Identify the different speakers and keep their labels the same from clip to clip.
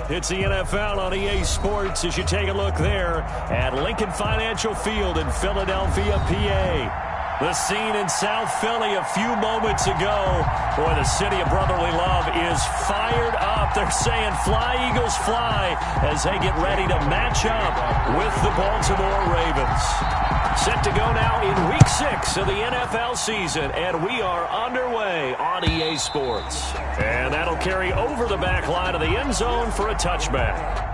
Speaker 1: It's the NFL on EA Sports as you take a look there at Lincoln Financial Field in Philadelphia, PA. The scene in South Philly a few moments ago. Boy, the city of brotherly love is fired up. They're saying fly, Eagles, fly, as they get ready to match up with the Baltimore Ravens. Set to go now in Week 6 of the NFL season, and we are underway on EA Sports. And that'll carry over the back line of the end zone for a touchback.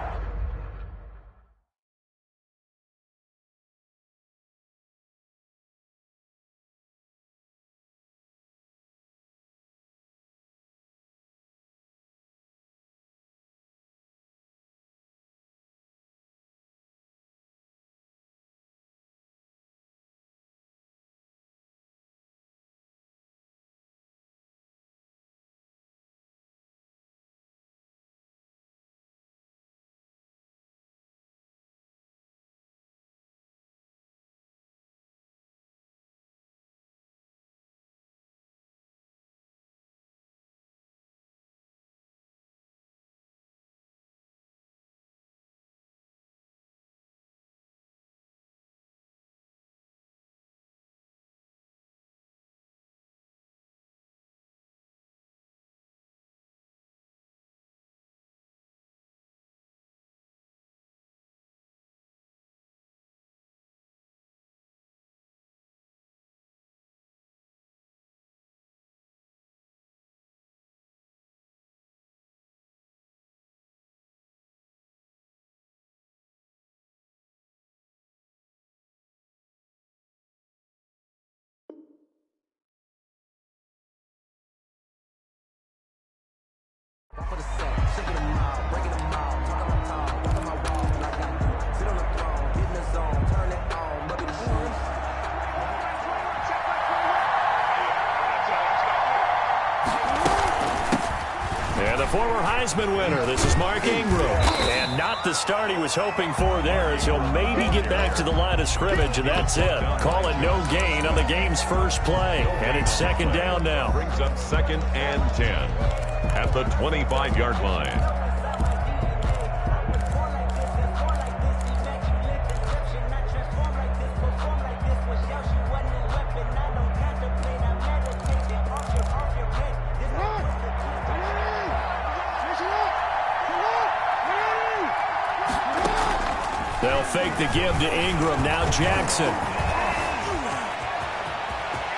Speaker 2: For the set, shaking them out, breaking them out, talking my talk, walking my walk like I do. Sit on the throne, get in the zone, turn it on, maybe the shoes.
Speaker 1: And the former Heisman winner, this is Mark Ingram. And not the start he was hoping for there, as he'll maybe get back to the line of scrimmage, and that's it. Call it no gain on the game's first play. And it's second down now.
Speaker 3: Brings up 2nd and 10 at the 25-yard line.
Speaker 1: They'll fake the give to Ingram. Now Jackson.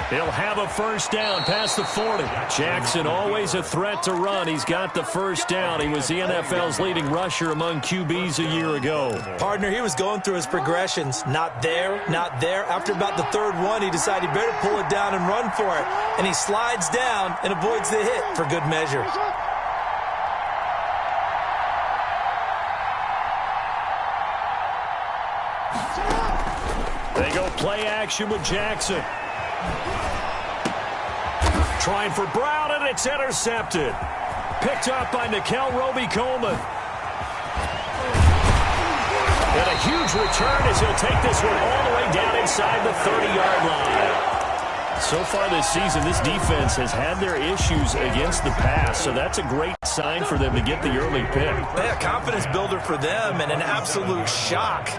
Speaker 1: He'll have a first down past the 40. Jackson always a threat to run. He's got the first down. He was the NFL's leading rusher among QBs a year ago.
Speaker 4: Partner, he was going through his progressions. Not there, not there. After about the third one, he decided he better pull it down and run for it. And he slides down and avoids the hit for good measure.
Speaker 1: They go play action with Jackson. Trying for Brown, and it's intercepted. Picked up by Nickel Roby-Coleman. And a huge return as he'll take this one all the way down inside the 30-yard line. So far this season, this defense has had their issues against the pass, so that's a great sign for them to get the early pick.
Speaker 4: Yeah, confidence builder for them and an absolute shock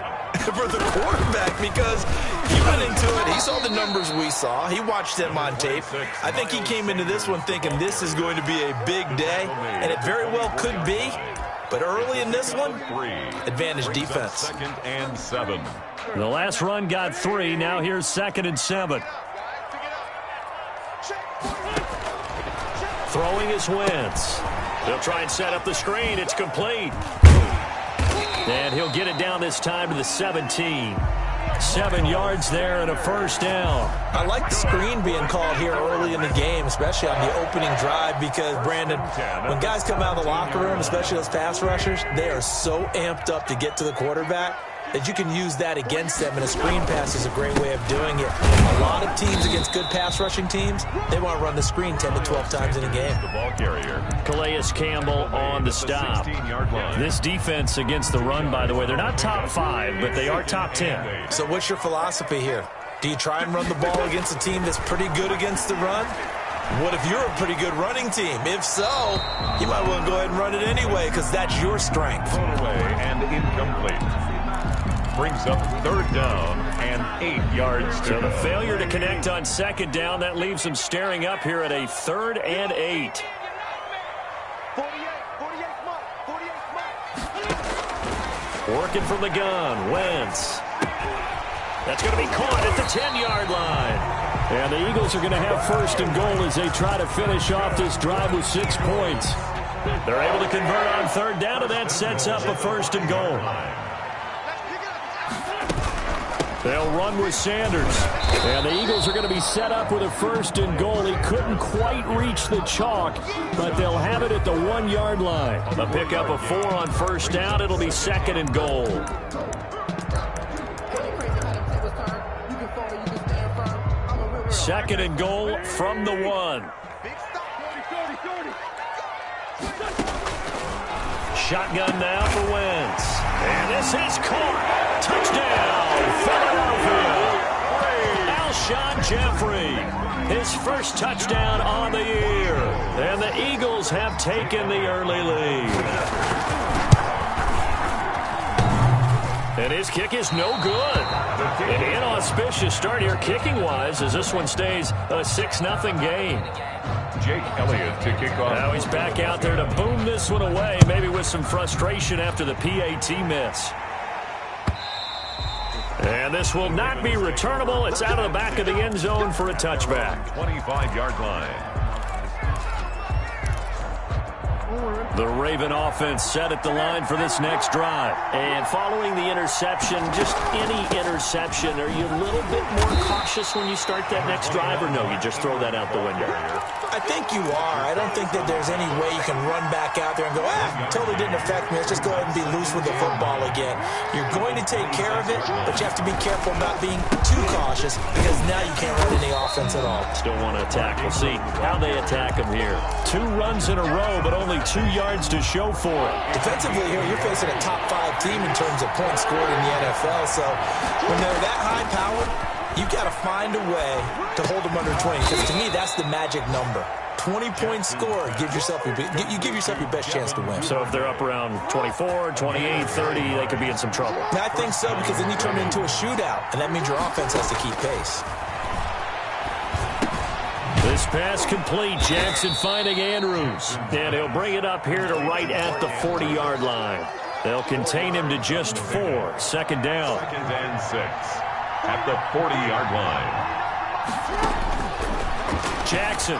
Speaker 4: for the quarterback, because he went into it. He saw the numbers we saw. He watched them on tape. I think he came into this one thinking this is going to be a big day, and it very well could be. But early in this one, advantage defense.
Speaker 3: 2nd and 7.
Speaker 1: The last run got 3. Now here's 2nd and 7. Throwing is Wentz. They'll try and set up the screen. It's complete. And he'll get it down this time to the 17. 7 yards there and a first down.
Speaker 4: I like the screen being called here early in the game, especially on the opening drive, because, Brandon, when guys come out of the locker room, especially those pass rushers, they are so amped up to get to the quarterback that you can use that against them, and a screen pass is a great way of doing it. A lot of teams against good pass rushing teams, they want to run the screen 10 to 12 times in a game.
Speaker 3: The ball carrier.
Speaker 1: Calais Campbell on the stop. This defense against the run, by the way, they're not top 5, but they are top 10.
Speaker 4: So what's your philosophy here? Do you try and run the ball against a team that's pretty good against the run? What if you're a pretty good running team? If so, you might want to go ahead and run it anyway because that's your strength.
Speaker 3: Thrown away and incomplete. Brings up 3rd down and 8 yards to
Speaker 1: So the
Speaker 3: go.
Speaker 1: failure to connect on 2nd down, that leaves them staring up here at a 3rd and 8.
Speaker 2: 48
Speaker 1: Working from the gun, Wentz. That's going to be caught at the 10-yard line. And the Eagles are going to have 1st and goal as they try to finish off this drive with 6 points. They're able to convert on 3rd down, and that sets up a 1st and goal. They'll run with Sanders. And the Eagles are going to be set up with a 1st and goal. He couldn't quite reach the chalk, but they'll have it at the 1-yard line. A pickup of 4 on 1st down. It'll be 2nd and goal. 2nd and goal from the 1. Shotgun now for Wentz. And this is caught. Touchdown, Philadelphia. Alshon Jeffrey, his 1st touchdown on the year. And the Eagles have taken the early lead. And his kick is no good. An inauspicious start here kicking-wise as this one stays a 6-0 game.
Speaker 3: Jake Elliott to kick off.
Speaker 1: Now he's back out there to boom this one away, maybe with some frustration after the PAT miss. And this will not be returnable. It's out of the back of the end zone for a touchback.
Speaker 3: 25-yard line.
Speaker 1: The Raven offense set at the line for this next drive. And following the interception, just any interception, are you a little bit more cautious when you start that next drive, or no, you just throw that out the window?
Speaker 4: I think you are. I don't think that there's any way you can run back out there and go, totally didn't affect me. Let's just go ahead and be loose with the football again. You're going to take care of it, but you have to be careful about being too cautious because now you can't run any offense at all.
Speaker 1: Still want to attack. We'll see how they attack him here. 2 runs in a row, but only 2 yards to show for it.
Speaker 4: Defensively here, you're facing a top 5 team in terms of points scored in the NFL, so when they're that high-powered, you got to find a way to hold them under 20, because to me, that's the magic number. 20 points scored, you give yourself your best chance to win.
Speaker 1: So if they're up around 24, 28, 30, they could be in some trouble.
Speaker 4: Now, I think so, because then you turn it into a shootout, and that means your offense has to keep pace.
Speaker 1: This pass complete. Jackson finding Andrews. And he'll bring it up here to right at the 40-yard line. They'll contain him to just 4. 2nd down.
Speaker 3: 2nd and 6 at the 40-yard line.
Speaker 1: Jackson.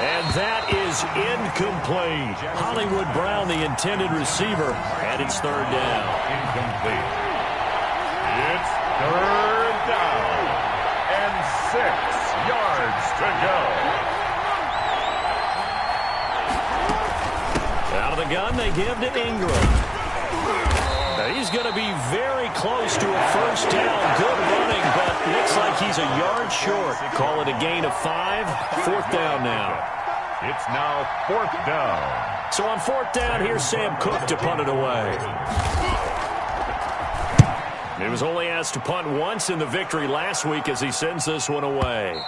Speaker 1: And that is incomplete. Hollywood Brown, the intended receiver, and it's 3rd down.
Speaker 3: Incomplete. It's 3rd down and 6 yards to go.
Speaker 1: Out of the gun, they give to Ingram. Now he's going to be very close to a 1st down. Good running, but looks like he's a yard short. Call it a gain of 5. 4th down now.
Speaker 3: It's now 4th down.
Speaker 1: So on 4th down, here's Sam Cook to punt it away. He was only asked to punt once in the victory last week as he sends this one away.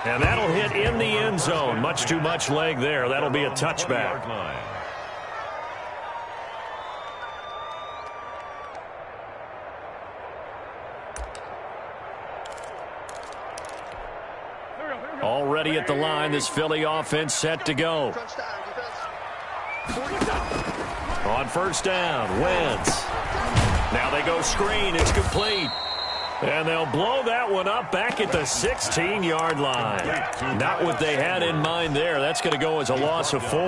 Speaker 1: And that'll hit in the end zone. Much too much leg there. That'll be a touchback. Already at the line, this Philly offense set to go. On 1st down, Wentz. Now they go screen. It's complete. And they'll blow that one up back at the 16-yard line. Not what they had in mind there. That's going to go as a loss of 4.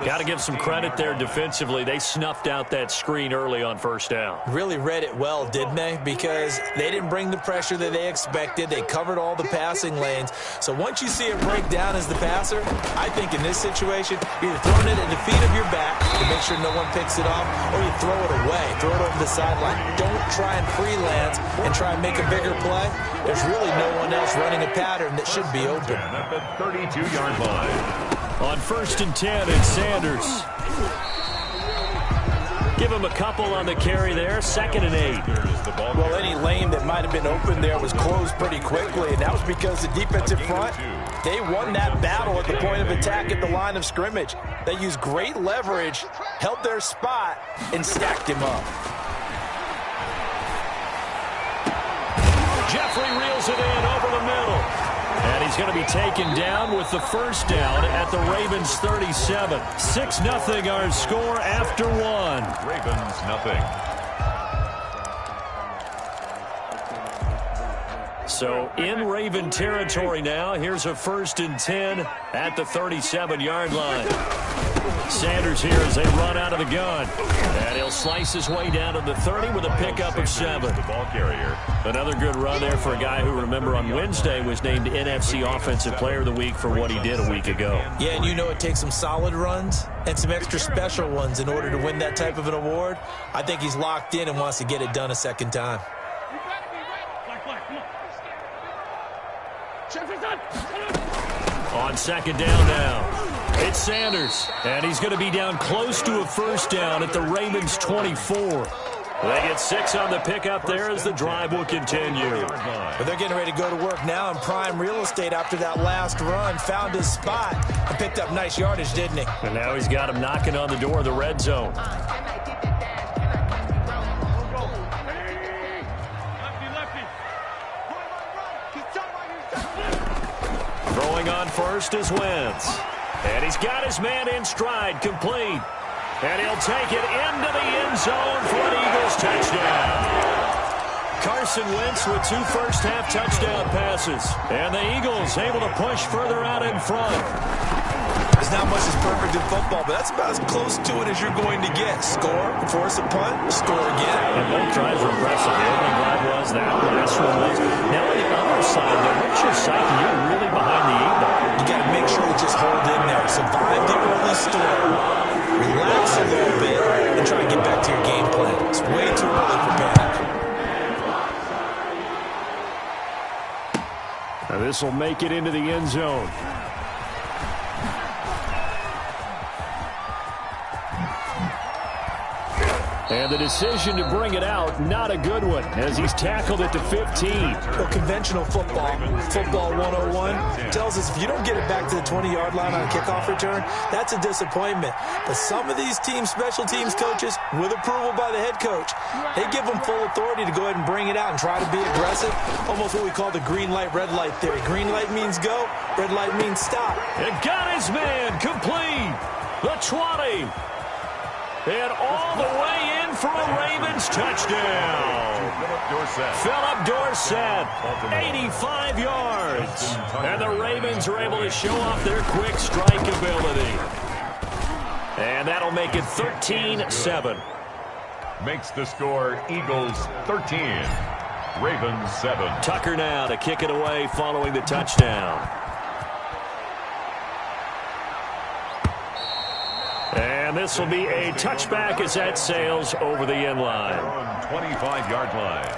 Speaker 1: Got to give some credit there defensively. They snuffed out that screen early on 1st down.
Speaker 4: Really read it well, didn't they? Because they didn't bring the pressure that they expected. They covered all the passing lanes. So once you see it break down as the passer, I think in this situation, you're either throwing it at the feet of your back to make sure no one picks it off, or you throw it away. Throw it over the sideline. Don't try and freelance and try and make a bigger play. There's really no one else running a pattern that should be open.
Speaker 3: At the 32-yard line.
Speaker 1: On 1st and 10, it's Sanders. Give him a couple on the carry there. 2nd and 8.
Speaker 4: Well, any lane that might have been open there was closed pretty quickly, and that was because the defensive front They won that battle at the point of attack at the line of scrimmage. They used great leverage, held their spot, and stacked him up.
Speaker 1: Jeffrey reels it in over the middle. And he's going to be taken down with the first down at the Ravens 37. 6-0 our score after one.
Speaker 3: Ravens nothing.
Speaker 1: So in Raven territory now. Here's a 1st and 10 at the 37-yard line. Sanders here as they run out of the gun. And he'll slice his way down to the 30 with a pickup of 7.
Speaker 3: The ball carrier.
Speaker 1: Another good run there for a guy who, remember, on Wednesday was named NFC Offensive Player of the Week for what he did a week ago.
Speaker 4: Yeah, and you know it takes some solid runs and some extra special ones in order to win that type of an award. I think he's locked in and wants to get it done a second time.
Speaker 1: On second down now, it's Sanders, and he's going to be down close to a first down at the Ravens 24. They get 6 on the pickup there as the drive will continue.
Speaker 4: But they're getting ready to go to work now in prime real estate after that last run. Found his spot and picked up nice yardage, didn't he?
Speaker 1: And now he's got him knocking on the door of the red zone. Throwing on first is Wentz. And he's got his man in stride, complete. And he'll take it into the end zone for an Eagles touchdown. Carson Wentz with 2 first-half touchdown passes. And the Eagles able to push further out in front.
Speaker 4: There's not much that's perfect in football, but that's about as close to it as you're going to get. Score, force a punt, score again.
Speaker 1: And both drives were impressive. The opening drive was, that last one was. Now on the other side, though, what's your psyche? You're really behind the 8 ball.
Speaker 4: You got to make sure to just hold in there. Survive the early storm. Relax a little bit and try to get back to your game plan. It's way too early for panic.
Speaker 1: Now this will make it into the end zone. And the decision to bring it out, not a good one, as he's tackled at the 15.
Speaker 4: Well, conventional football 101, tells us if you don't get it back to the 20-yard line on a kickoff return, that's a disappointment. But some of these team special teams coaches, with approval by the head coach, they give them full authority to go ahead and bring it out and try to be aggressive, almost what we call the green light, red light theory. Green light means go, red light means stop.
Speaker 1: And got his man complete. The 20. And all the way in for a Ravens touchdown. Philip Dorsett, 85 yards. And the Ravens are able to show off their quick strike ability. And that'll make it 13-7.
Speaker 3: Makes the score Eagles 13, Ravens 7.
Speaker 1: Tucker now to kick it away following the touchdown. And this will be a touchback as that sails over the end line.
Speaker 3: 25-yard line.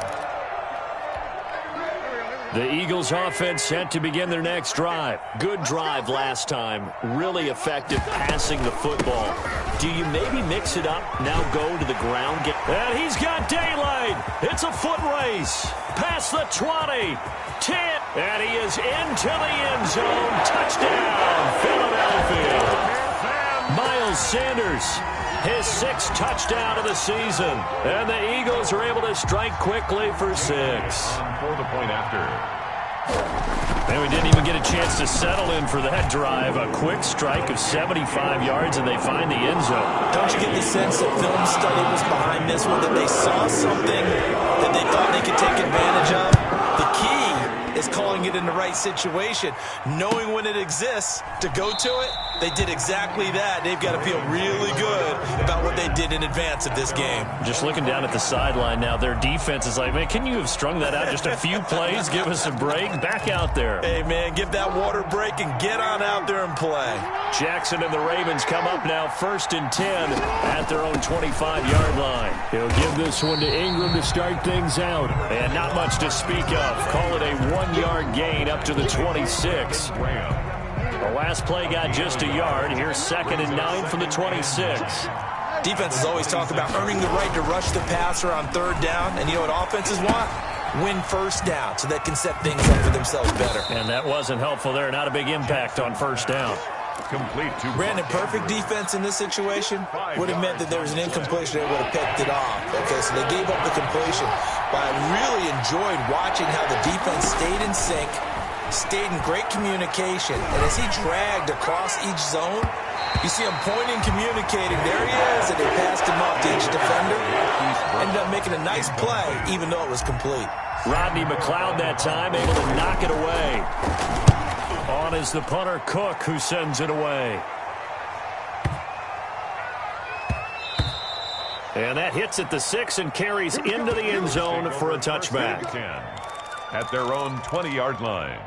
Speaker 1: The Eagles offense set to begin their next drive. Good drive last time. Really effective passing the football. Do you maybe mix it up, now go to the ground? And he's got daylight. It's a foot race. Past the 20. 10. And he is into the end zone. Touchdown, Philadelphia. Miles Sanders, his 6th touchdown of the season. And the Eagles are able to strike quickly for 6.
Speaker 3: For the point after.
Speaker 1: And we didn't even get a chance to settle in for that drive. A quick strike of 75 yards, and they find the end zone.
Speaker 4: Don't you get the sense that film study was behind this one, that they saw something that they thought they could take advantage of? The key is calling it in the right situation, knowing when it exists to go to it. They did exactly that. They've got to feel really good about what they did in advance of this game.
Speaker 1: Just looking down at the sideline now, their defense is like, man, can you have strung that out just a few plays? Give us a break. Back out there.
Speaker 4: Hey, man, give that water break and get on out there and play.
Speaker 1: Jackson and the Ravens come up now 1st and 10 at their own 25-yard line. He'll give this one to Ingram to start things out. And not much to speak of. Call it a 1-yard gain up to the 26. The last play got just a yard. Here's 2nd and 9 from the 26.
Speaker 4: Defenses always talk about earning the right to rush the passer on 3rd down. And you know what offenses want? win first down so they can set things up for themselves better.
Speaker 1: And that wasn't helpful there. Not a big impact on first down.
Speaker 3: Complete to
Speaker 4: Brandon, perfect defense in this situation would have meant that there was an incompletion. They would have picked it off. Okay, so they gave up the completion. But I really enjoyed watching how the defense stayed in sync, stayed in great communication. And as he dragged across each zone, you see him pointing, communicating. There he is, and they passed him off to each defender. Ended up making a nice play, even though it was complete.
Speaker 1: Rodney McLeod that time able to knock it away. On is the punter, Cook, who sends it away. And that hits at the 6 and carries into the end zone for a touchback.
Speaker 3: At their own 20-yard line.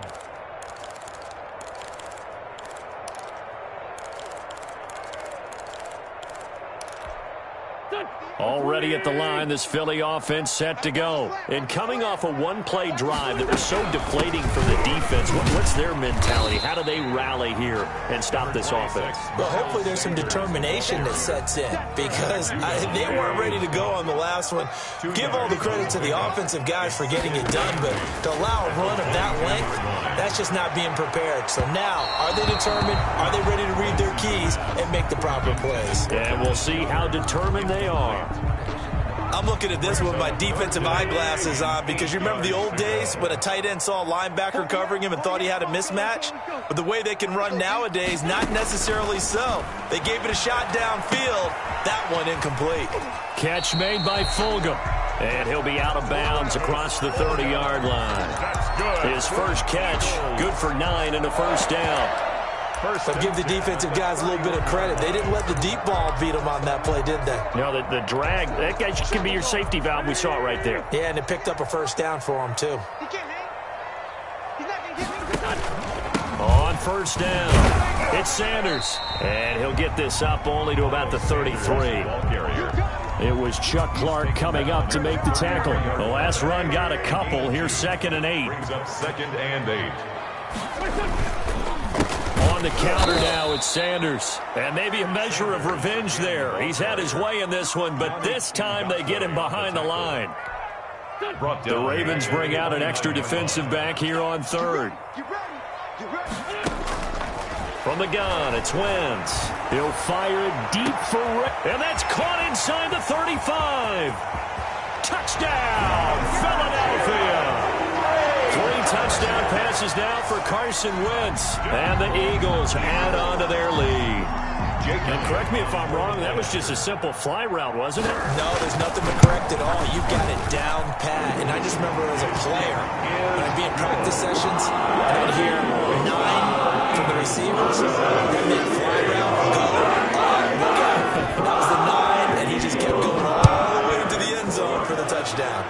Speaker 1: Already at the line, this Philly offense set to go. And coming off a one-play drive that was so deflating for the defense, what's their mentality? How do they rally here and stop this offense?
Speaker 4: Well, hopefully there's some determination that sets in because they weren't ready to go on the last one. Give all the credit to the offensive guys for getting it done, but to allow a run of that length, that's just not being prepared. So now, are they determined? Are they ready to read their keys and make the proper plays?
Speaker 1: And we'll see how determined they are.
Speaker 4: I'm looking at this with my defensive eyeglasses on because you remember the old days when a tight end saw a linebacker covering him and thought he had a mismatch? But the way they can run nowadays, not necessarily so. They gave it a shot downfield. That one incomplete.
Speaker 1: Catch made by Fulgham. And he'll be out of bounds across the 30-yard line. His first catch, good for 9 and a first down.
Speaker 4: But give the defensive guys a little bit of credit. They didn't let the deep ball beat them on that play, did they?
Speaker 1: No, the drag, that guy can be your safety valve. We saw it right there.
Speaker 4: Yeah, and it picked up a first down for him, too.
Speaker 1: On first down, it's Sanders. And he'll get this up only to about the 33. It was Chuck Clark coming up to make the tackle. The last run got a couple. Here's 2nd and 8.
Speaker 3: Brings up 2nd and 8.
Speaker 1: On the counter now, it's Sanders. And maybe a measure of revenge there. He's had his way in this one, but this time they get him behind the line. The Ravens bring out an extra defensive back here on 3rd. From the gun, it's Wentz. He'll fire it deep for and that's caught inside the 35. Touchdown, Philadelphia. 3 touchdown passes now for Carson Wentz. And the Eagles add on to their lead. And correct me if I'm wrong, that was just a simple fly route, wasn't it?
Speaker 4: No, there's nothing to correct at all. You've got it down pat. And I just remember as a player, when I'd be in practice sessions, and I'd hear 9 from the receivers. That meant fly route, go, look out. That was the 9, and he just kept going all the way to the end zone for the touchdown.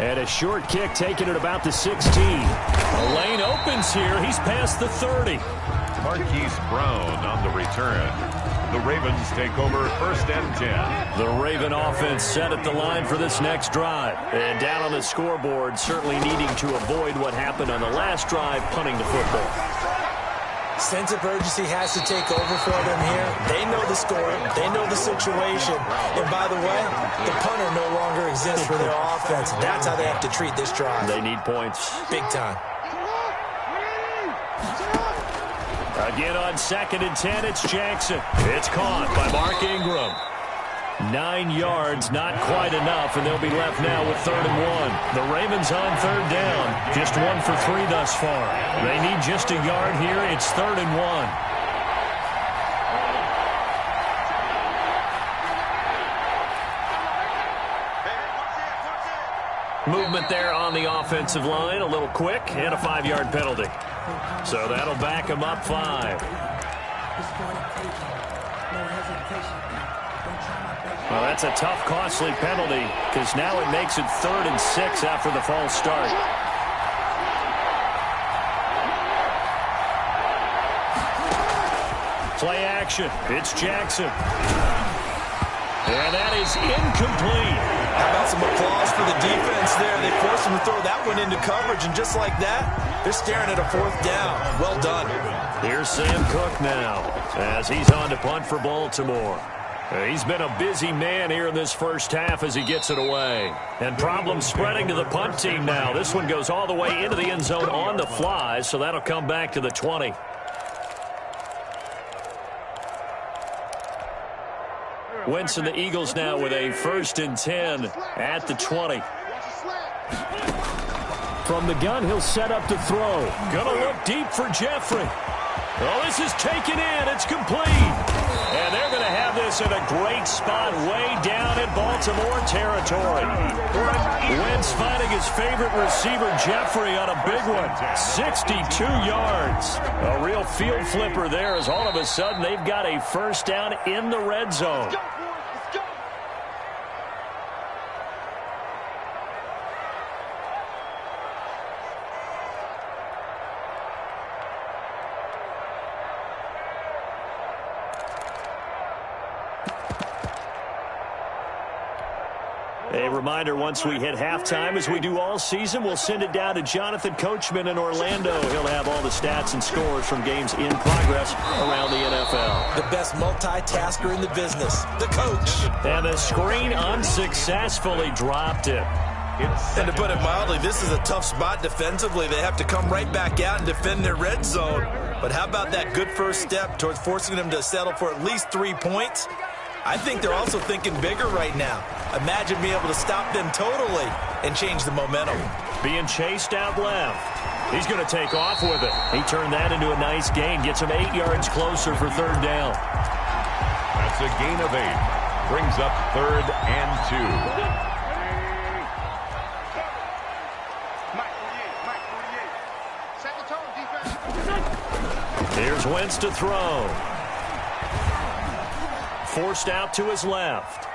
Speaker 1: And a short kick taken at about the 16. A lane opens here. He's past the 30.
Speaker 3: Marquise Brown on the return. The Ravens take over 1st and 10.
Speaker 1: The Raven offense set at the line for this next drive. And down on the scoreboard, certainly needing to avoid what happened on the last drive, punting the football.
Speaker 4: Sense of urgency has to take over for them here. They know the score. They know the situation. And by the way, the punter no longer exists for their offense. That's how they have to treat this drive.
Speaker 1: They need points.
Speaker 4: Big time.
Speaker 1: Again on 2nd and 10, it's Jackson. It's caught by Mark Ingram. 9 yards, not quite enough, and they'll be left now with 3rd and 1. The Ravens on 3rd down. Just 1 for 3 thus far. They need just a yard here. It's 3rd and 1. Movement there on the offensive line, a little quick, and a 5-yard penalty. So that'll back him up 5. Well, that's a tough, costly penalty because now it makes it 3rd and 6 after the false start. Play action. It's Jackson. And that is incomplete.
Speaker 4: How about some applause for the defense there? They forced him to throw that one into coverage, and just like that, they're staring at a 4th down. Well done.
Speaker 1: Here's Sam Cook now as he's on to punt for Baltimore. He's been a busy man here in this first half as he gets it away. And problems spreading to the punt team now. This one goes all the way into the end zone on the fly, so that'll come back to the 20. Wentz and the Eagles now with a 1st and 10 at the 20. From the gun, he'll set up to throw. Gonna look deep for Jeffrey. Oh, this is taken in. It's complete. And they're going to have this in a great spot way down in Baltimore territory. Wentz finding his favorite receiver, Jeffrey, on a big one. 62 yards. A real field flipper there as all of a sudden they've got a 1st down in the red zone. A reminder, once we hit halftime, as we do all season, we'll send it down to Jonathan Coachman in Orlando. He'll have all the stats and scores from games in progress around the NFL.
Speaker 4: The best multitasker in the business, the coach.
Speaker 1: And the screen unsuccessfully dropped it.
Speaker 4: And to put it mildly, this is a tough spot defensively. They have to come right back out and defend their red zone. But how about that good first step towards forcing them to settle for at least 3 points? I think they're also thinking bigger right now. Imagine being able to stop them totally and change the momentum.
Speaker 1: Being chased out left. He's going to take off with it. He turned that into a nice gain. Gets him 8 yards closer for 3rd down.
Speaker 3: That's a gain of 8. Brings up 3rd and 2.
Speaker 1: Here's Wentz to throw. Forced out to his left.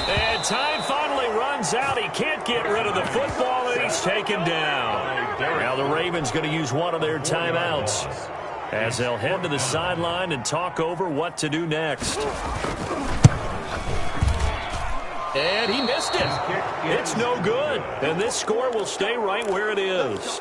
Speaker 1: And time finally runs out. He can't get rid of the football, and he's taken down. Now the Ravens going to use one of their timeouts as they'll head to the sideline and talk over what to do next. And he missed it. It's no good. And this score will stay right where it is.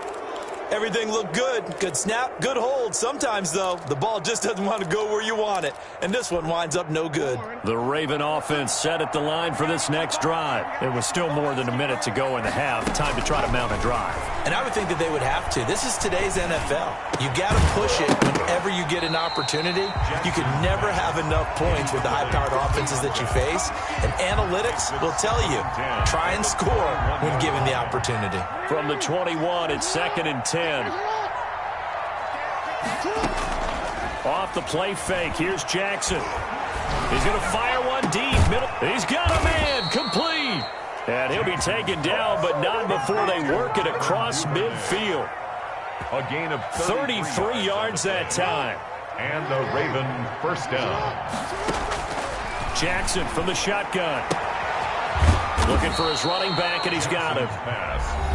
Speaker 4: Everything looked good. Good snap, good hold. Sometimes, though, the ball just doesn't want to go where you want it. And this one winds up no good.
Speaker 1: The Raven offense set at the line for this next drive. It was still more than a minute to go in the half. Time to try to mount a drive.
Speaker 4: And I would think that they would have to. This is today's NFL. You got to push it whenever you get an opportunity. You can never have enough points with the high-powered offenses that you face. And analytics will tell you, try and score when given the opportunity.
Speaker 1: From the 21, it's 2nd and 10. Off the play fake, here's Jackson. He's going to fire one deep. Middle. He's got a man, complete. And he'll be taken down, but not before they work it across midfield.
Speaker 3: A gain of
Speaker 1: 33 yards that time.
Speaker 3: And the Raven 1st down.
Speaker 1: Jackson from the shotgun. Looking for his running back, and he's got him.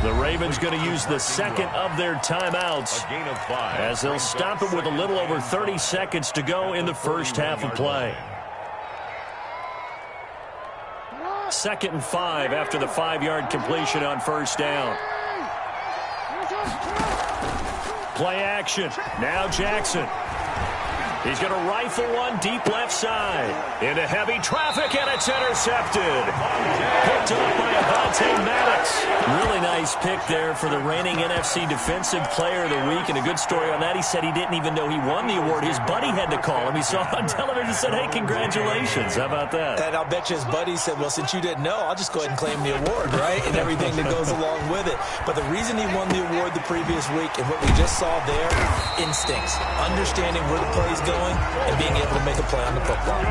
Speaker 1: The Ravens going to use the 2nd of their timeouts
Speaker 3: A gain of 5.
Speaker 1: as they'll stop it with a little over 30 seconds to go in the first half of play. 2nd and 5 after the 5-yard completion on 1st down. Play action. Now Jackson. He's going to rifle one deep left side. Into heavy traffic, and it's intercepted. Picked up by Avonte Maddox. Really nice pick there for the reigning NFC Defensive Player of the Week. And a good story on that, he said he didn't even know he won the award. His buddy had to call him. He saw it on television and said, hey, congratulations. How about that?
Speaker 4: And I'll bet you his buddy said, well, since you didn't know, I'll just go ahead and claim the award, right? And everything that goes along with it. But the reason he won the award the previous week and what we just saw there, instincts, understanding where the play's going, and being able to make a play on the football.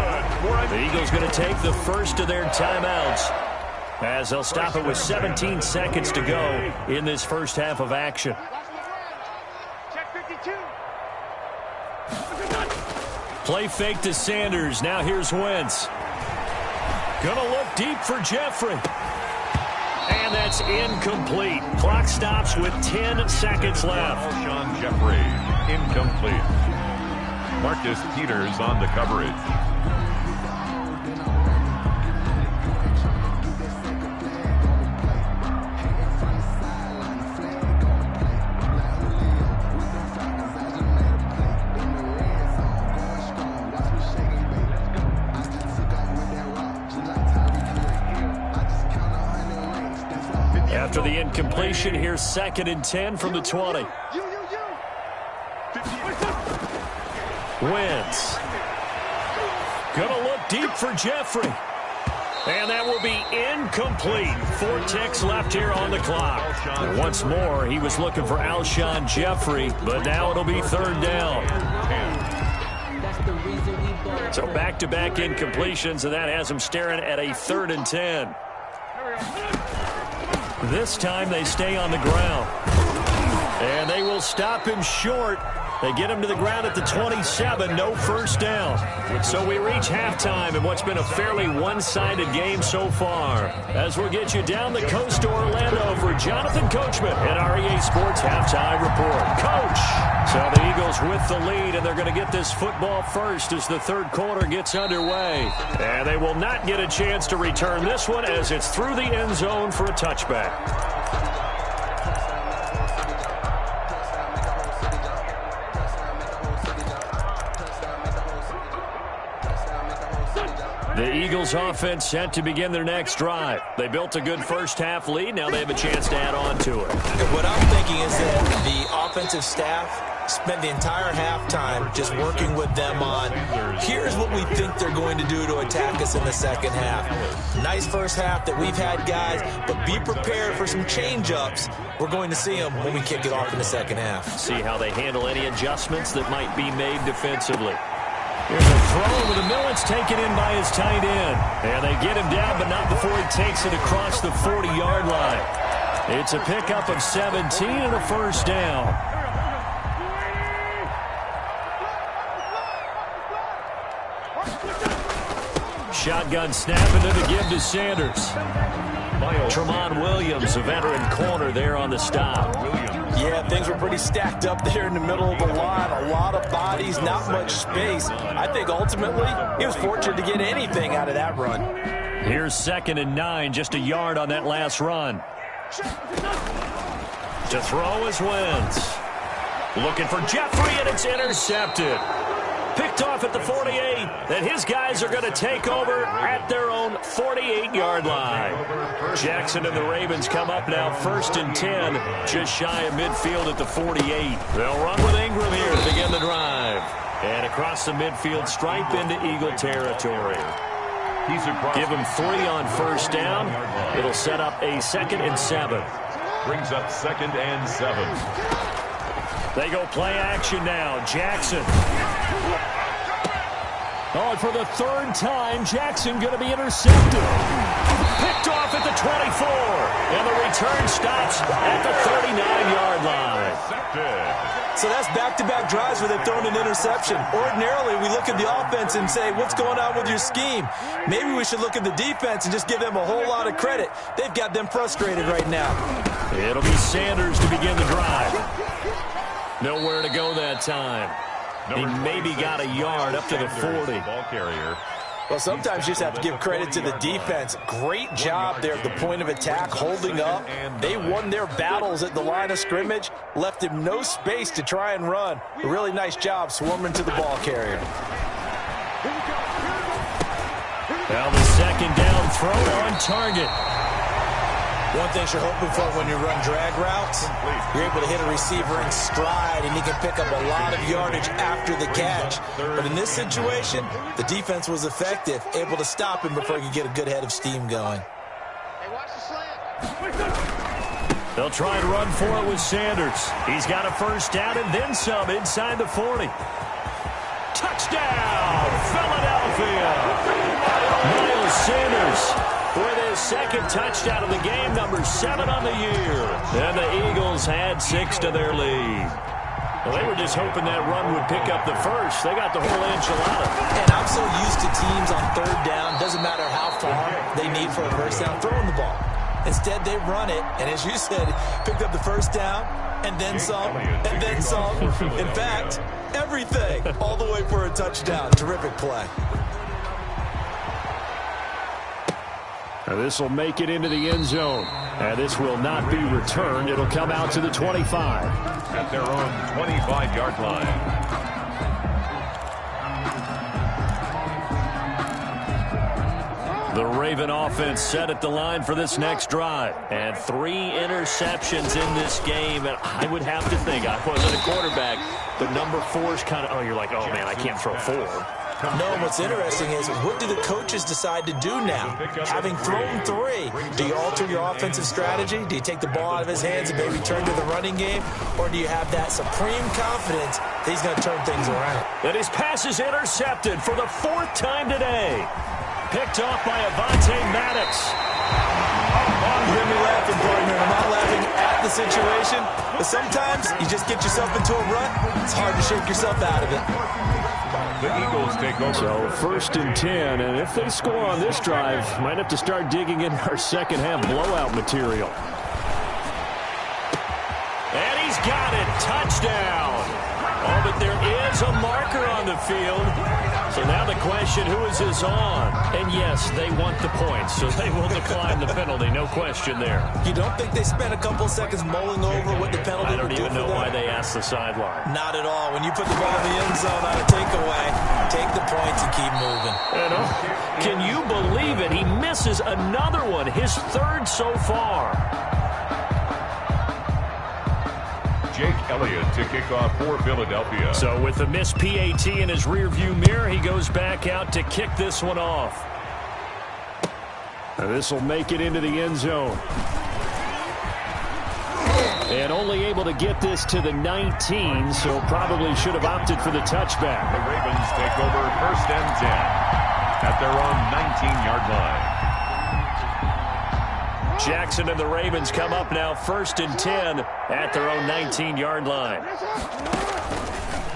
Speaker 1: The Eagles going to take the first of their timeouts as they'll stop it with 17 seconds to go in this first half of action.
Speaker 5: Check 52.
Speaker 1: Play fake to Sanders. Now here's Wentz. Gonna look deep for Jeffrey. And that's incomplete. Clock stops with 10 seconds left.
Speaker 3: Alshon Jeffrey, incomplete. Marcus Peters on the coverage.
Speaker 1: After the incompletion, here's 2nd and 10 from the 20. Wentz. Gonna look deep for Jeffrey. And that will be incomplete. 4 ticks left here on the clock. And once more, he was looking for Alshon Jeffrey, but now it'll be 3rd down. So back-to-back incompletions, and that has him staring at a 3rd and 10. This time they stay on the ground. And they will stop him short. They get him to the ground at the 27, no first down. So we reach halftime in what's been a fairly one-sided game so far. As we'll get you down the coast to Orlando for Jonathan Coachman at our EA Sports Halftime Report. Coach! So the Eagles with the lead, and they're going to get this football first as the 3rd quarter gets underway. And they will not get a chance to return this one as it's through the end zone for a touchback. The Eagles offense set to begin their next drive. They built a good first-half lead. Now they have a chance to add on to it.
Speaker 4: What I'm thinking is that the offensive staff spent the entire halftime just working with them on, here's what we think they're going to do to attack us in the second half. Nice first half that we've had, guys, but be prepared for some change-ups. We're going to see them when we kick it off in the second half.
Speaker 1: See how they handle any adjustments that might be made defensively. Here's a throw with a Millets taken in by his tight end. And they get him down, but not before he takes it across the 40-yard line. It's a pickup of 17 and a first down. Shotgun snap into the give to Sanders. Tremont Williams, a veteran corner there on the stop.
Speaker 4: Yeah, things were pretty stacked up there in the middle of the line. A lot of bodies, not much space. I think ultimately he was fortunate to get anything out of that run.
Speaker 1: Here's 2nd and 9, just a yard on that last run. To throw is Wentz. Looking for Jeffrey, and it's intercepted. Picked off at the 48, and his guys are going to take over at their own 48-yard line. Jackson and the Ravens come up now 1st and 10, just shy of midfield at the 48. They'll run with Ingram here to begin the drive. And across the midfield stripe into Eagle territory. Give him 3 on first down. It'll set up a 2nd and 7.
Speaker 3: Brings up 2nd and 7.
Speaker 1: They go play action now. Jackson. Oh, and for the 3rd time, Jackson going to be intercepted. Picked off at the 24. And the return stops at the 39-yard line.
Speaker 4: So that's back-to-back drives where they've thrown an interception. Ordinarily, we look at the offense and say, what's going on with your scheme? Maybe we should look at the defense and just give them a whole lot of credit. They've got them frustrated right now.
Speaker 1: It'll be Sanders to begin the drive. Nowhere to go that time. He maybe got a yard up to the 40.
Speaker 3: Ball carrier.
Speaker 4: Well, sometimes you just have to give credit to the defense. Great job there at the point of attack, holding up. They won their battles at the line of scrimmage, left him no space to try and run. A really nice job swarming to the ball carrier.
Speaker 1: Now the 2nd down throw on target.
Speaker 4: One thing you're hoping for when you run drag routes, you're able to hit a receiver in stride, and he can pick up a lot of yardage after the catch. But in this situation, the defense was effective, able to stop him before he could get a good head of steam going.
Speaker 5: Hey, watch the slant.
Speaker 1: They'll try and run for it with Sanders. He's got a first down and then some inside the 40. Touchdown, Philadelphia! Miles Sanders with his 2nd touchdown of the game, number 7 on the year. And the Eagles had 6 to their lead. Well, they were just hoping that run would pick up the first. They got the whole enchilada.
Speaker 4: And I'm so used to teams on 3rd down, doesn't matter how far they need for a first down, throwing the ball. Instead, they run it, and as you said, picked up the first down, and then some, and then some. In fact, everything, all the way for a touchdown. Terrific play.
Speaker 1: Now this will make it into the end zone. And this will not be returned. It'll come out to the 25.
Speaker 3: At their own 25-yard line.
Speaker 1: The Raven offense set at the line for this next drive. And 3 interceptions in this game. And I would have to think, I wasn't a quarterback, but number 4 is kind of, you're like, oh, man, I can't throw 4.
Speaker 4: No, what's interesting is, what do the coaches decide to do now? Having thrown 3, do you alter your offensive strategy? Do you take the ball out of his hands and maybe turn to the running game? Or do you have that supreme confidence that he's going to turn things around?
Speaker 1: And his pass is intercepted for the 4th time today. Picked off by Avonte Maddox.
Speaker 4: You hear me laughing, partner. I'm not laughing at the situation, but sometimes you just get yourself into a rut. It's hard to shake yourself out of it.
Speaker 3: The Eagles take over.
Speaker 1: So 1st and 10, and if they score on this drive, might have to start digging in our second half blowout material. And he's got it. Touchdown. Oh, but there is a marker on the field. So now the question, who is this on? And yes, they want the points, so they will decline the penalty. No question there.
Speaker 4: You don't think they spent a couple seconds mulling over what the penalty
Speaker 1: I don't
Speaker 4: would do
Speaker 1: even
Speaker 4: for
Speaker 1: know
Speaker 4: them?
Speaker 1: why they asked the sideline.
Speaker 4: Not at all. When you put the ball in the end zone on a takeaway, take the points and keep moving.
Speaker 1: Can you believe it? He misses another one, his 3rd so far.
Speaker 3: Jake Elliott to kick off for Philadelphia.
Speaker 1: So with the missed PAT in his rearview mirror, he goes back out to kick this one off. This will make it into the end zone. And only able to get this to the 19, so probably should have opted for the touchback.
Speaker 3: The Ravens take over 1st and 10 at their own 19-yard line.
Speaker 1: Jackson and the Ravens come up now 1st and 10 at their own 19-yard line.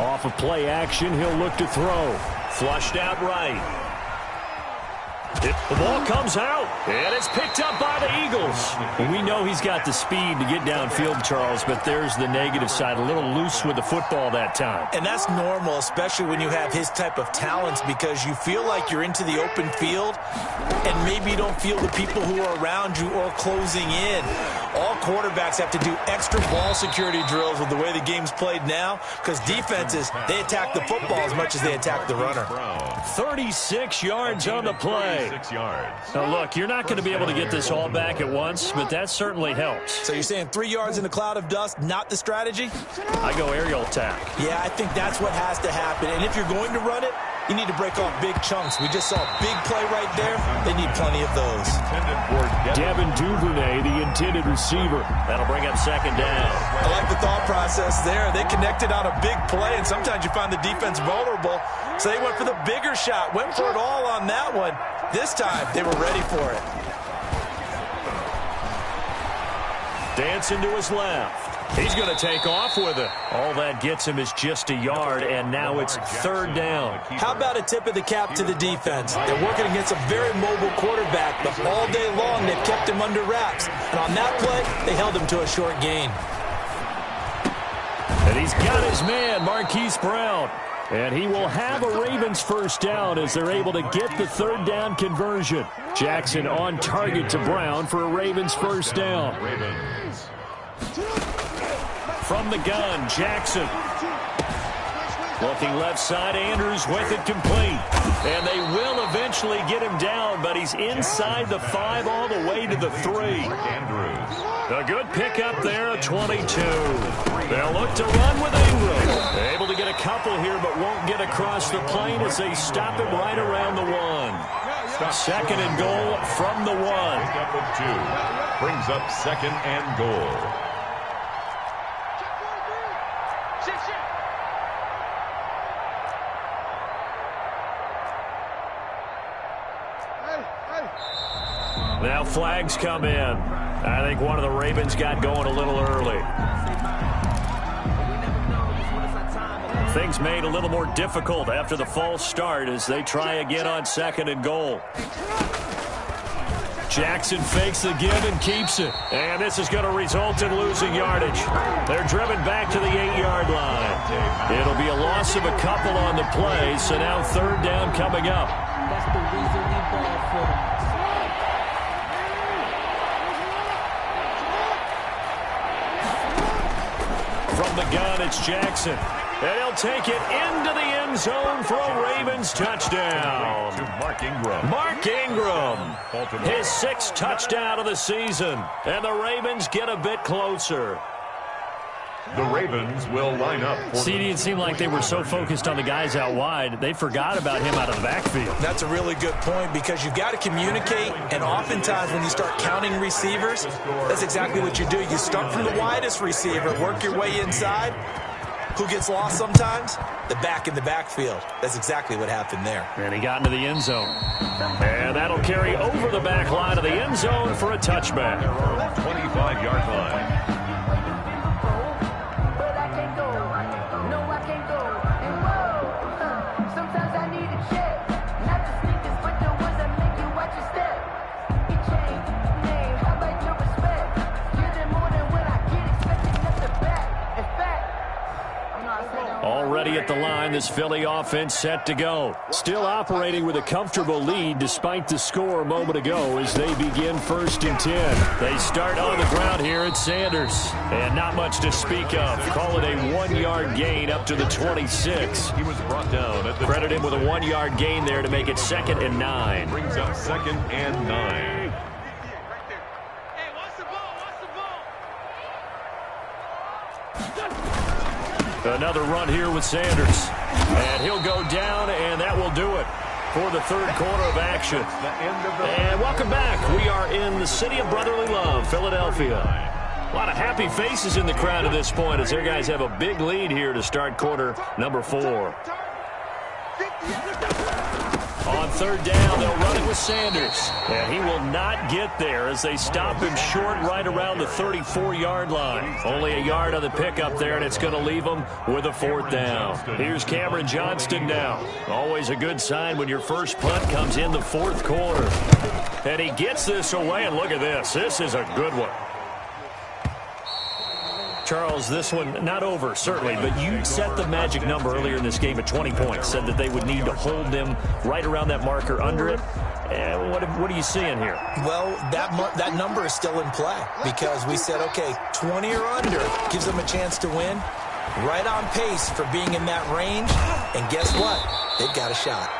Speaker 1: Off of play action, he'll look to throw. Flushed out right. The ball comes out, and it's picked up by the Eagles. We know he's got the speed to get downfield, Charles, but there's the negative side. A little loose with the football that time.
Speaker 4: And that's normal, especially when you have his type of talents, because you feel like you're into the open field, and maybe you don't feel the people who are around you or closing in. All quarterbacks have to do extra ball security drills with the way the game's played now, because defenses, they attack the football as much as they attack the runner.
Speaker 1: 36 yards on the play.
Speaker 3: 6 yards.
Speaker 1: Now, look, you're not going to be able to get this all back at once, but that certainly helps.
Speaker 4: So you're saying 3 yards in a cloud of dust, not the strategy?
Speaker 1: I go aerial attack.
Speaker 4: Yeah, I think that's what has to happen. And if you're going to run it, you need to break off big chunks. We just saw a big play right there. They need plenty of those.
Speaker 1: Devin Duvernay, the intended receiver. That'll bring up 2nd down.
Speaker 4: I like the thought process there. They connected on a big play, and sometimes you find the defense vulnerable. So they went for the bigger shot, went for it all on that one. This time, they were ready for it.
Speaker 1: Dancing to his left. He's going to take off with it. All that gets him is just a yard, and now it's 3rd down.
Speaker 4: How about a tip of the cap to the defense? They're working against a very mobile quarterback, but all day long they've kept him under wraps. And on that play, they held him to a short gain.
Speaker 1: And he's got his man, Marquise Brown. And he will have a Ravens 1st down as they're able to get the 3rd down conversion. Jackson on target to Brown for a Ravens 1st down. From the gun, Jackson. Looking left side, Andrews with it complete. And they will eventually get him down, but he's inside the 5 all the way to the 3.
Speaker 3: Andrews.
Speaker 1: A good pickup there at 22. They'll look to run with Ingram. Able to get a couple here, but won't get across the plane as they stop him right around the 1. 2nd and goal from the 1.
Speaker 3: Up with 2. Brings up 2nd and goal.
Speaker 1: Now flags come in. I think one of the Ravens got going a little early. Things made a little more difficult after the false start as they try again on 2nd and goal. Jackson fakes the give and keeps it. And this is going to result in losing yardage. They're driven back to the 8-yard line. It'll be a loss of a couple on the play, so now 3rd down coming up.
Speaker 2: That's the reason we ball for them.
Speaker 1: From the gun, it's Jackson. And he'll take it into the end end zone for a Ravens touchdown.
Speaker 3: To Mark Ingram.
Speaker 1: Mark Ingram, his 6th touchdown of the season. And the Ravens get a bit closer.
Speaker 3: The Ravens will line up.
Speaker 1: CD, it seemed like they were so focused on the guys out wide, they forgot about him out of the backfield.
Speaker 4: That's a really good point because you've got to communicate, and oftentimes when you start counting receivers, that's exactly what you do. You start from the widest receiver, work your way inside. Who gets lost sometimes? The back in the backfield. That's exactly what happened there.
Speaker 1: And he got into the end zone. And that'll carry over the back line of the end zone for a touchback.
Speaker 3: 25-yard line.
Speaker 1: Already at the line, this Philly offense set to go. Still operating with a comfortable lead despite the score a moment ago as they begin 1st and 10. They start on the ground here at Sanders. And not much to speak of. Call it a 1-yard gain up to the 26.
Speaker 3: He was brought down at the
Speaker 1: Credit him with a 1-yard gain there to make it 2nd and 9.
Speaker 3: brings up 2nd and 9.
Speaker 1: Another run here with Sanders. And he'll go down, and that will do it for the 3rd quarter of action. And welcome back. We are in the city of brotherly love, Philadelphia. A lot of happy faces in the crowd at this point as their guys have a big lead here to start quarter number 4. On 3rd down, they'll run it with Sanders. And he will not get there as they stop him short right around the 34-yard line. Only a yard on the pickup there, and it's going to leave him with a 4th down. Here's Cameron Johnston now. Always a good sign when your first punt comes in the 4th quarter. And he gets this away, and look at this. This is a good one. Charles, this one not over, certainly, but you set the magic number earlier in this game at 20 points, said that they would need to hold them right around that marker under it. And what are you seeing here?
Speaker 4: Well, that number is still in play because we said, okay, 20 or under gives them a chance to win. Right on pace for being in that range. And guess what? They've got a shot.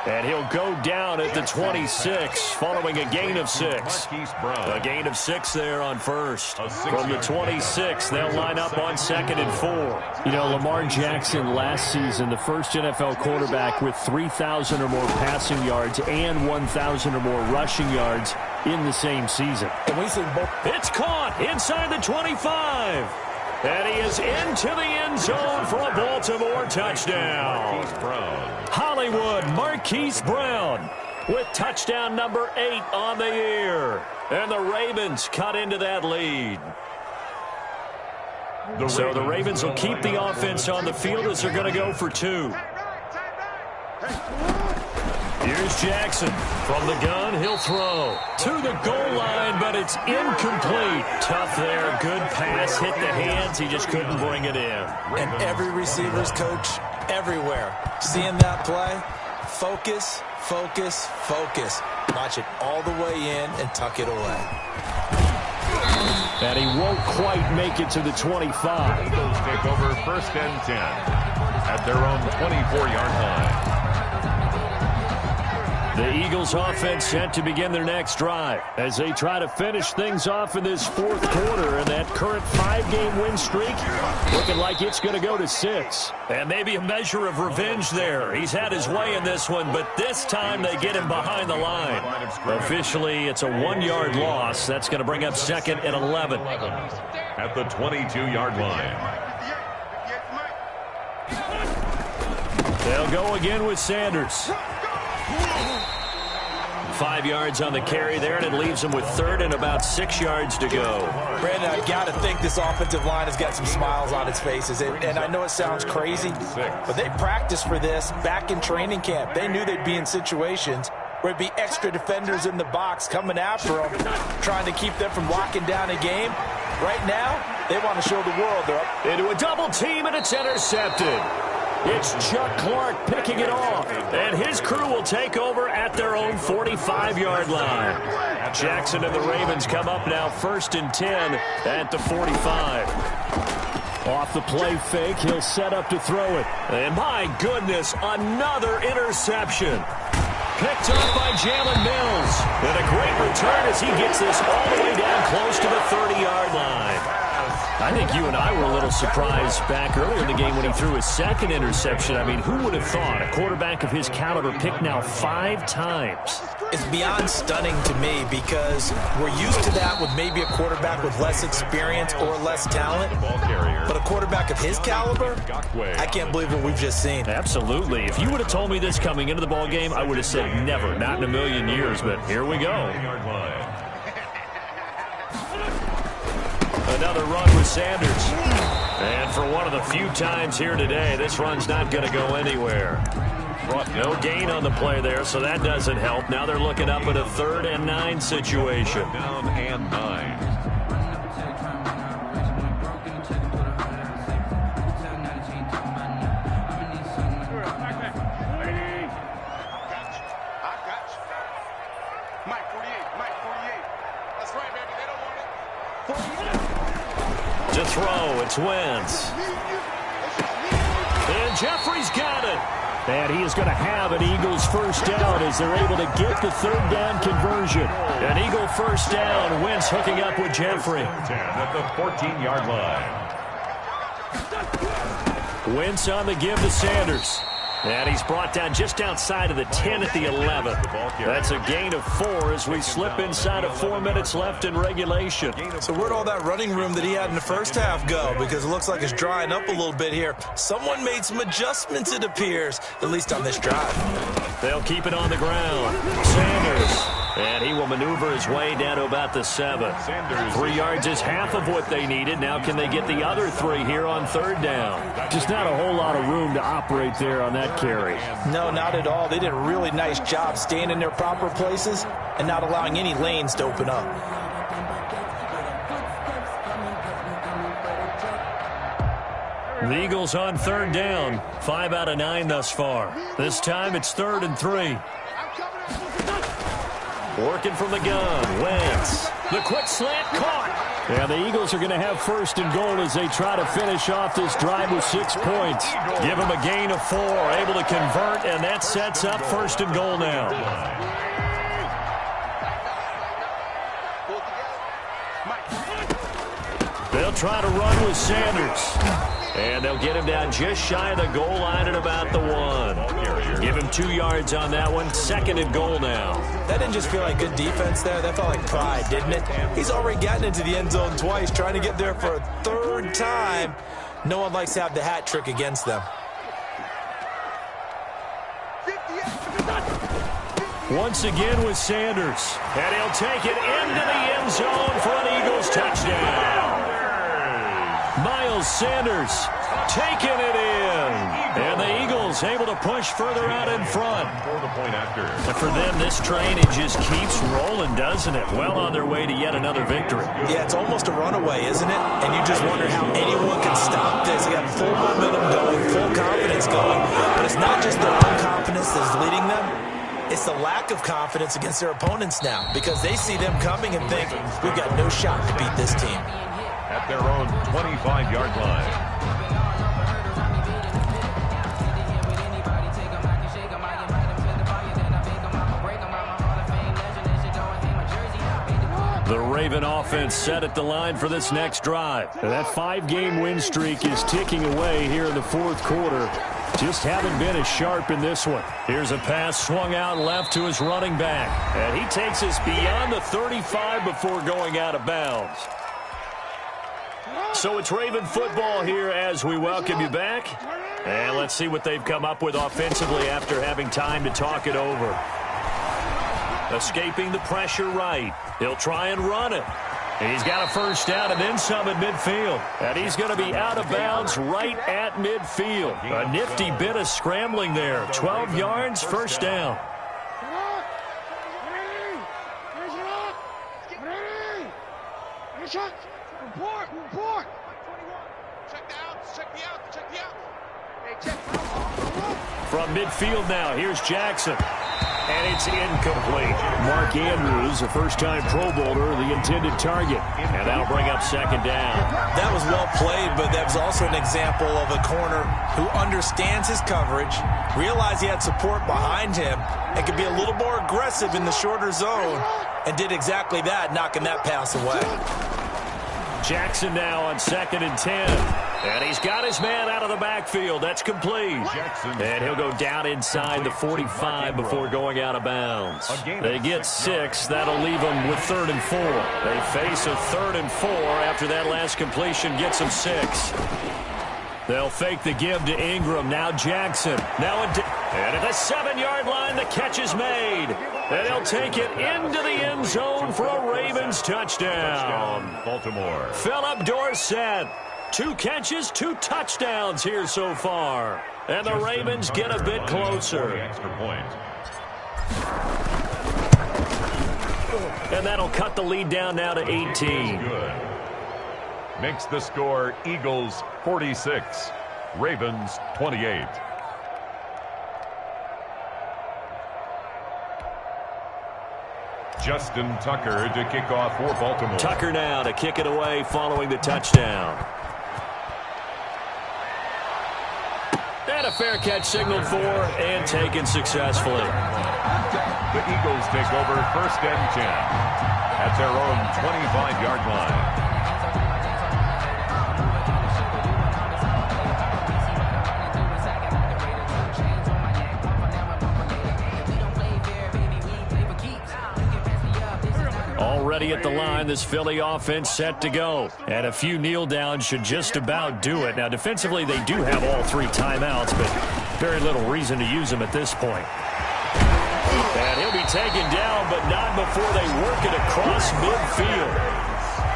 Speaker 1: And he'll go down at the 26 following a gain of 6. A gain of 6 there on 1st. From the 26, they'll line up on 2nd and 4. You know, Lamar Jackson last season, the first NFL quarterback with 3,000 or more passing yards and 1,000 or more rushing yards in the same season.
Speaker 4: And we see both.
Speaker 1: It's caught inside the 25. And he is into the end zone for a Baltimore touchdown. Hollywood Marquise Brown with touchdown number 8 on the year. And the Ravens cut into that lead. So the Ravens will keep the offense on the field as they're going to go for 2. Here's Jackson. From the gun, he'll throw to the goal line, but it's incomplete. Tough there. Good pass. Hit the hands. He just couldn't bring it in.
Speaker 4: And every receiver's coach everywhere. Seeing that play, focus, focus, focus. Watch it all the way in and tuck it away.
Speaker 1: And he won't quite make it to the 25.
Speaker 3: Eagles take over 1st and 10 at their own 24-yard line.
Speaker 1: The Eagles offense set to begin their next drive as they try to finish things off in this 4th quarter, and that current 5-game win streak looking like it's going to go to 6. And maybe a measure of revenge there. He's had his way in this one, but this time they get him behind the line. Officially, it's a 1-yard loss. That's going to bring up 2nd and 11.
Speaker 3: At the 22-yard line.
Speaker 1: They'll go again with Sanders. 5 yards on the carry there, and it leaves them with 3rd and about 6 yards to go.
Speaker 4: Brandon, I've got to think this offensive line has got some smiles on its faces. And I know it sounds crazy, but they practiced for this back in training camp. They knew they'd be in situations where it'd be extra defenders in the box coming after them, trying to keep them from locking down a game. Right now, they want to show the world they're up.
Speaker 1: Into a double team, and it's intercepted. It's Chuck Clark picking it off, and his crew will take over at their own 45-yard line. Jackson and the Ravens come up now 1st and 10 at the 45. Off the play fake, he'll set up to throw it. And my goodness, another interception. Picked up by Jalen Mills. And a great return as he gets this all the way down close to the 30-yard line. I think you and I were a little surprised back earlier in the game when he threw his second interception. I mean, who would have thought a quarterback of his caliber picked now 5 times?
Speaker 4: It's beyond stunning to me because we're used to that with maybe a quarterback with less experience or less talent. But a quarterback of his caliber, I can't believe what we've just seen.
Speaker 1: Absolutely. If you would have told me this coming into the ball game, I would have said never, not in a million years. But here we go. Another run with Sanders. And for one of the few times here today, this run's not going to go anywhere. No gain on the play there, so that doesn't help. Now they're looking up at a 3rd and 9 situation.
Speaker 3: Down and 9.
Speaker 1: To throw, it's Wentz. And Jeffrey's got it. And he is going to have an Eagles first down as they're able to get the 3rd down conversion. An Eagle first down. Wentz hooking up with Jeffrey.
Speaker 3: At the 14-yard line.
Speaker 1: Wentz on the give to Sanders. And he's brought down just outside of the 10 at the 11. That's a gain of 4 as we slip inside of 4 minutes left in regulation.
Speaker 4: So where'd all that running room that he had in the first half go? Because it looks like it's drying up a little bit here. Someone made some adjustments, it appears, at least on this drive.
Speaker 1: They'll keep it on the ground. Sanders. And he will maneuver his way down to about the 7. 3 yards is half of what they needed. Now can they get the other 3 here on 3rd down? Just not a whole lot of room to operate there on that carry.
Speaker 4: No, not at all. They did a really nice job staying in their proper places and not allowing any lanes to open up.
Speaker 1: The Eagles on 3rd down. 5 out of 9 thus far. This time it's 3rd and 3. Working from the gun, Wentz. The quick slant caught. And the Eagles are going to have 1st and goal as they try to finish off this drive with 6 points. Give them a gain of 4, able to convert, and that sets up 1st and goal now. They'll try to run with Sanders. And they'll get him down just shy of the goal line at about the 1. Give him 2 yards on that one. 2nd and goal now.
Speaker 4: That didn't just feel like good defense there. That felt like pride, didn't it? He's already gotten into the end zone twice, trying to get there for a 3rd time. No one likes to have the hat trick against them.
Speaker 1: Once again with Sanders. And he'll take it into the end zone for an Eagles touchdown. Miles Sanders taking it in. And the Eagles able to push further out in front. And for them, this train, it just keeps rolling, doesn't it? Well on their way to yet another victory.
Speaker 4: Yeah, it's almost a runaway, isn't it? And you just wonder how anyone can stop this. They got full momentum going, full confidence going. But it's not just their own confidence that's leading them. It's the lack of confidence against their opponents now because they see them coming and think, we've got no shot to beat this team.
Speaker 3: At their own 25-yard line.
Speaker 1: The Raven offense set at the line for this next drive. That 5-game win streak is ticking away here in the 4th quarter. Just haven't been as sharp in this one. Here's a pass swung out left to his running back. And he takes us beyond the 35 before going out of bounds. So it's Raven football here as we welcome you back. And let's see what they've come up with offensively after having time to talk it over. Escaping the pressure right. He'll try and run it. He's got a first down and then some at midfield. And he's going to be out of bounds right at midfield. A nifty bit of scrambling there. 12 yards, first down.
Speaker 5: Report. Check the outs. Check the outs. Hey, check.
Speaker 1: From midfield now, here's Jackson. And it's incomplete. Mark Andrews, a first-time Pro Bowler, the intended target. And that'll bring up second down.
Speaker 4: That was well played, but that was also an example of a corner who understands his coverage, realized he had support behind him, and could be a little more aggressive in the shorter zone, and did exactly that, knocking that pass away.
Speaker 1: Jackson now on 2nd and 10. And he's got his man out of the backfield. That's complete. And he'll go down inside the 45 before going out of bounds. They get 6. That'll leave them with 3rd and 4. They face a 3rd and 4 after that last completion gets them 6. They'll fake the give to Ingram. Now Jackson. And at the 7-yard line, the catch is made. And he'll take it into the end zone for a Ravens touchdown.
Speaker 3: Baltimore.
Speaker 1: Philip Dorsett. 2 catches, 2 touchdowns here so far. And the Ravens get a bit closer.
Speaker 3: Extra point.
Speaker 1: And that'll cut the lead down now to 18.
Speaker 3: Good. Makes the score Eagles 46, Ravens 28. Justin Tucker to kick off for Baltimore.
Speaker 1: Tucker now to kick it away following the touchdown. And a fair catch signaled for and taken successfully.
Speaker 3: The Eagles take over 1st and 10 at their own 25-yard line.
Speaker 1: Already at the line, this Philly offense set to go. And a few kneel downs should just about do it. Now, defensively, they do have all 3 timeouts, but very little reason to use them at this point. And he'll be taken down, but not before they work it across midfield.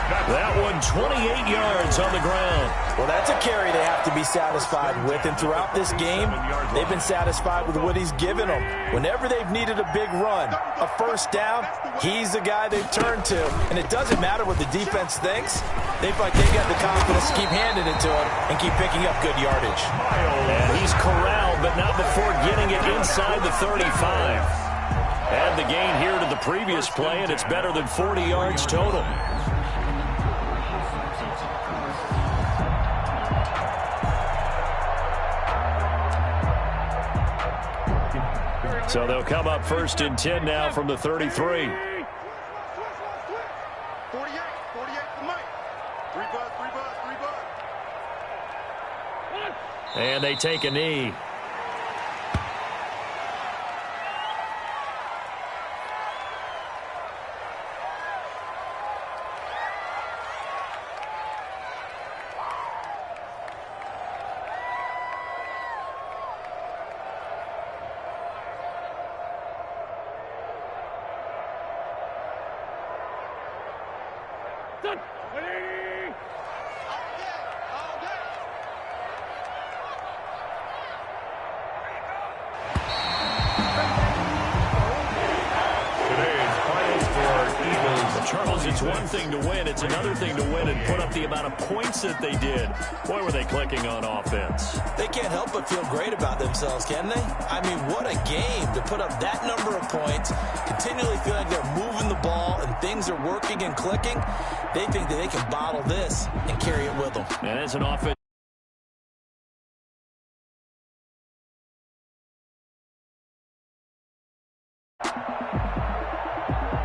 Speaker 1: That one 28 yards on the ground.
Speaker 4: Well, that's a carry they have to be satisfied with, and throughout this game, they've been satisfied with what he's given them. Whenever they've needed a big run, a 1st down, he's the guy they've turned to. And it doesn't matter what the defense thinks. They feel like they've got the confidence to keep handing it to him and keep picking up good yardage.
Speaker 1: And he's corralled, but not before getting it inside the 35. Add the gain here to the previous play, and it's better than 40 yards total. So they'll come up 1st and 10 now from the 33.
Speaker 5: 48 for Mike. 3 bud.
Speaker 1: And they take a knee. Charles, it's one thing to win. It's another thing to win and put up the amount of points that they did. Boy, were they clicking on offense.
Speaker 4: They can't help but feel great about themselves, can they? I mean, what a game to put up that number of points, continually feel like they're moving the ball and things are working and clicking. They think that they can bottle this and carry it with them.
Speaker 1: And as an offense,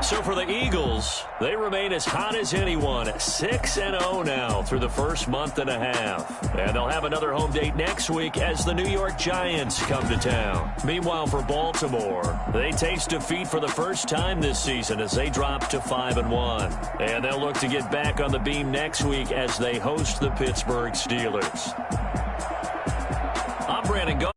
Speaker 1: so for the Eagles, they remain as hot as anyone, 6-0 now through the first month and a half. And they'll have another home date next week as the New York Giants come to town. Meanwhile, for Baltimore, they taste defeat for the first time this season as they drop to 5-1. And they'll look to get back on the beam next week as they host the Pittsburgh Steelers. I'm Brandon Go.